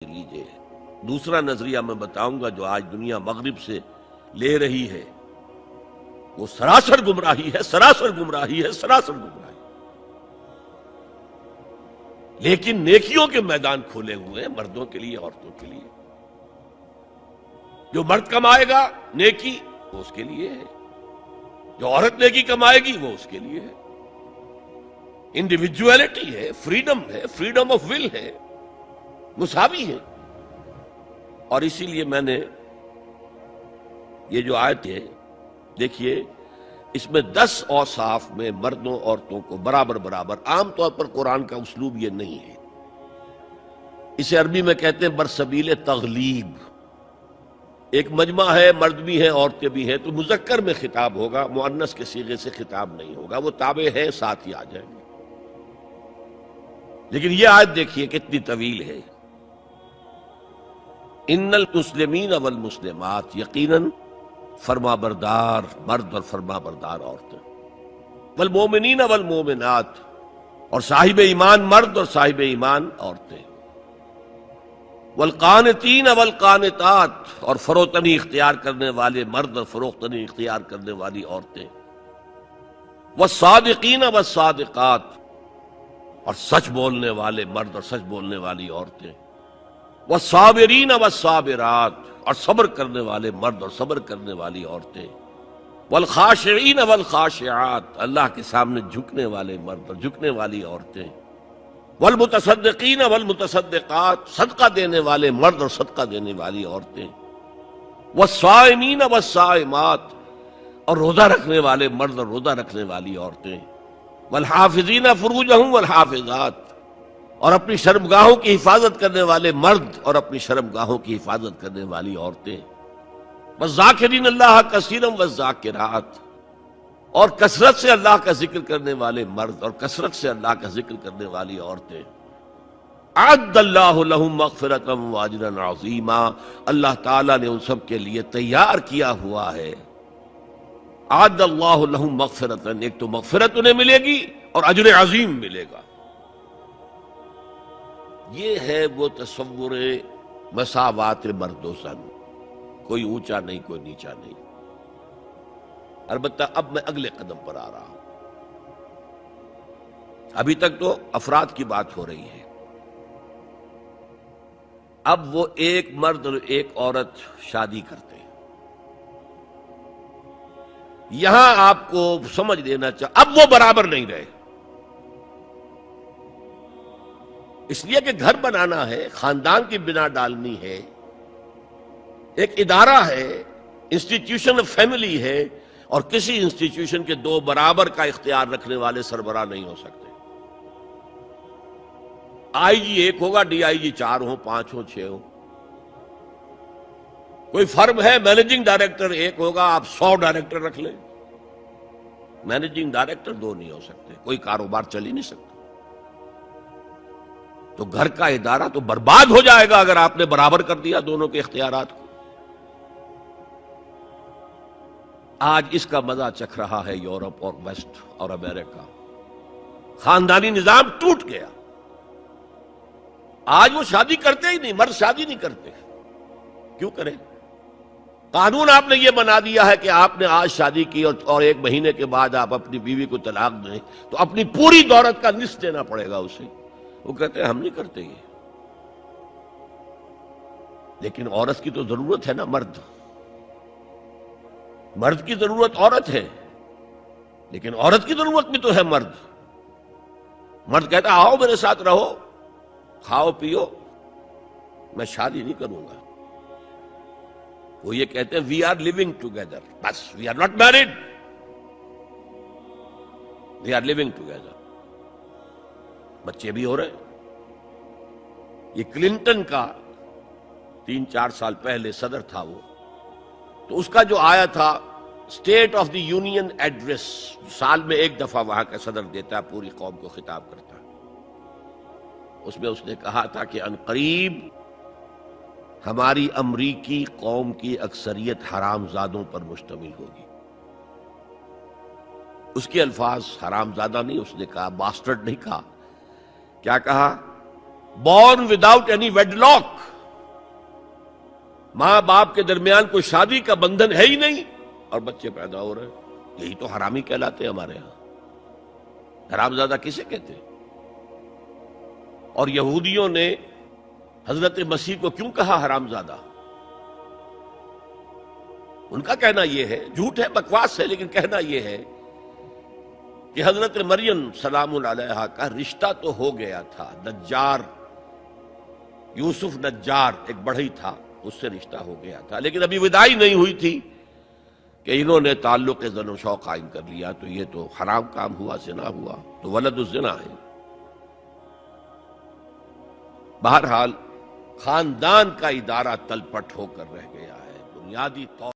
لیجئے۔ دوسرا نظریہ میں بتاؤں گا جو آج دنیا مغرب سے لے رہی ہے، وہ سراسر گمراہی ہے، سراسر گمراہی ہے، سراسر گمراہی۔ لیکن نیکیوں کے میدان کھولے ہوئے ہیں مردوں کے لیے، عورتوں کے لیے۔ جو مرد کمائے گا نیکی وہ اس کے لیے ہے، جو عورت نیکی کمائے گی وہ اس کے لیے ہے۔ انڈیویجویلٹی ہے، فریڈم ہے، فریڈم آف ول ہے، مساوی ہے۔ اور اسی لیے میں نے یہ جو آیت ہے دیکھیے، اس میں 10 اوصاف میں مردوں عورتوں کو برابر برابر، عام طور پر قرآن کا اسلوب یہ نہیں ہے، اسے عربی میں کہتے ہیں برسبیل تغلیب۔ ایک مجمع ہے، مرد بھی ہیں عورتیں بھی ہیں، تو مذکر میں خطاب ہوگا، مؤنث کے صیغے سے خطاب نہیں ہوگا، وہ تابع ہے ساتھ ہی آ جائیں گے۔ لیکن یہ آیت دیکھیے کتنی طویل ہے۔ ان المسلمین والمسلمات، یقیناً فرما بردار مرد اور فرما بردار عورتیں، والمومنین والمومنات، اور صاحب ایمان مرد اور صاحب ایمان عورتیں، والقانتین والقانتات، اور فروتنی اختیار کرنے والے مرد اور فروختنی اختیار کرنے والی عورتیں، والصادقین والصادقات، اور سچ بولنے والے مرد اور سچ بولنے والی عورتیں، والصابرین والصابرات، اور صبر کرنے والے مرد اور صبر کرنے والی عورتیں، والخاشعین والخاشعات، اللہ کے سامنے جھکنے والے مرد اور جھکنے والی عورتیں، والمتصدقین والمتصدقات، صدقہ دینے والے مرد اور صدقہ دینے والی عورتیں، والصائمین والصائمات، اور روزہ رکھنے والے مرد اور روزہ رکھنے والی عورتیں، والحافظین فروجہم والحافظات، اور اپنی شرمگاہوں کی حفاظت کرنے والے مرد اور اپنی شرمگاہوں کی حفاظت کرنے والی عورتیں، والذاکرین اللہ کثیرا والذاکرات، اور کثرت سے اللہ کا ذکر کرنے والے مرد اور کثرت سے اللہ کا ذکر کرنے والی عورتیں۔ اعد اللہ لہم مغفرۃ واجرا عظیما، اللہ تعالیٰ نے ان سب کے لیے تیار کیا ہوا ہے۔ اعد اللہ لہم مغفرۃ، ایک تو مغفرت انہیں ملے گی اور اجر عظیم ملے گا۔ یہ ہے وہ تصور مساوات مرد و زن، کوئی اونچا نہیں کوئی نیچا نہیں۔ البتہ اب میں اگلے قدم پر آ رہا ہوں، ابھی تک تو افراد کی بات ہو رہی ہے، اب وہ ایک مرد اور ایک عورت شادی کرتے ہیں۔ یہاں آپ کو سمجھ لینا چاہیے اب وہ برابر نہیں رہے، اس لیے کہ گھر بنانا ہے، خاندان کی بنا ڈالنی ہے، ایک ادارہ ہے، انسٹیٹیوشن آف فیملی ہے، اور کسی انسٹیٹیوشن کے دو برابر کا اختیار رکھنے والے سربراہ نہیں ہو سکتے۔ آئی جی ایک ہوگا، ڈی آئی جی 4 ہوں، 5 ہوں، 6 ہوں۔ کوئی فرم ہے، مینیجنگ ڈائریکٹر ایک ہوگا، آپ 100 ڈائریکٹر رکھ لیں، مینیجنگ ڈائریکٹر 2 نہیں ہو سکتے، کوئی کاروبار چل ہی نہیں سکتا۔ تو گھر کا ادارہ تو برباد ہو جائے گا اگر آپ نے برابر کر دیا دونوں کے اختیارات کو۔ آج اس کا مزہ چکھ رہا ہے یورپ اور ویسٹ اور امریکہ، خاندانی نظام ٹوٹ گیا۔ آج وہ شادی کرتے ہی نہیں، مرد شادی نہیں کرتے، کیوں کریں؟ قانون آپ نے یہ بنا دیا ہے کہ آپ نے آج شادی کی اور 1 مہینے کے بعد آپ اپنی بیوی کو طلاق دیں تو اپنی پوری دولت کا نصف دینا پڑے گا اسے۔ وہ کہتے ہیں ہم نہیں کرتے یہ۔ لیکن عورت کی تو ضرورت ہے نا، مرد کی ضرورت عورت ہے، لیکن عورت کی ضرورت بھی تو ہے مرد۔ مرد کہتا ہے آؤ میرے ساتھ رہو، کھاؤ پیو، میں شادی نہیں کروں گا۔ وہ یہ کہتے ہیں وی آر لیونگ ٹوگیدر، بس we are not married, we are living together. بچے بھی ہو رہے ہیں۔ یہ کلنٹن کا 3-4 سال پہلے صدر تھا وہ، تو اس کا جو آیا تھا state of the union address, سال میں 1 دفعہ وہاں کا صدر دیتا ہے، پوری قوم کو خطاب کرتا ہے، اس میں اس نے کہا تھا کہ عنقریب ہماری امریکی قوم کی اکثریت حرام زادوں پر مشتمل ہوگی۔ اس کے الفاظ حرام زادہ نہیں، اس نے کہا باسٹرڈ نہیں کہا، کیا کہا؟ Born without any wedlock, ماں باپ کے درمیان کوئی شادی کا بندھن ہے ہی نہیں اور بچے پیدا ہو رہے ہیں، یہی تو حرامی کہلاتے ہیں ہمارے ہاں۔ حرامزادہ کسے کہتے ہیں؟ اور یہودیوں نے حضرت مسیح کو کیوں کہا حرامزادہ؟ ان کا کہنا یہ ہے، جھوٹ ہے، بکواس ہے، لیکن کہنا یہ ہے کہ حضرت مریم سلام علیہا کا رشتہ تو ہو گیا تھا، نجار یوسف نجار ایک بڑھئی تھا، اس سے رشتہ ہو گیا تھا، لیکن ابھی وداعی نہیں ہوئی تھی کہ انہوں نے تعلق زن و شوق قائم کر لیا، تو یہ تو حرام کام ہوا، زنا ہوا، تو ولد الزنا ہے۔ بہرحال خاندان کا ادارہ تلپٹ ہو کر رہ گیا ہے، بنیادی طور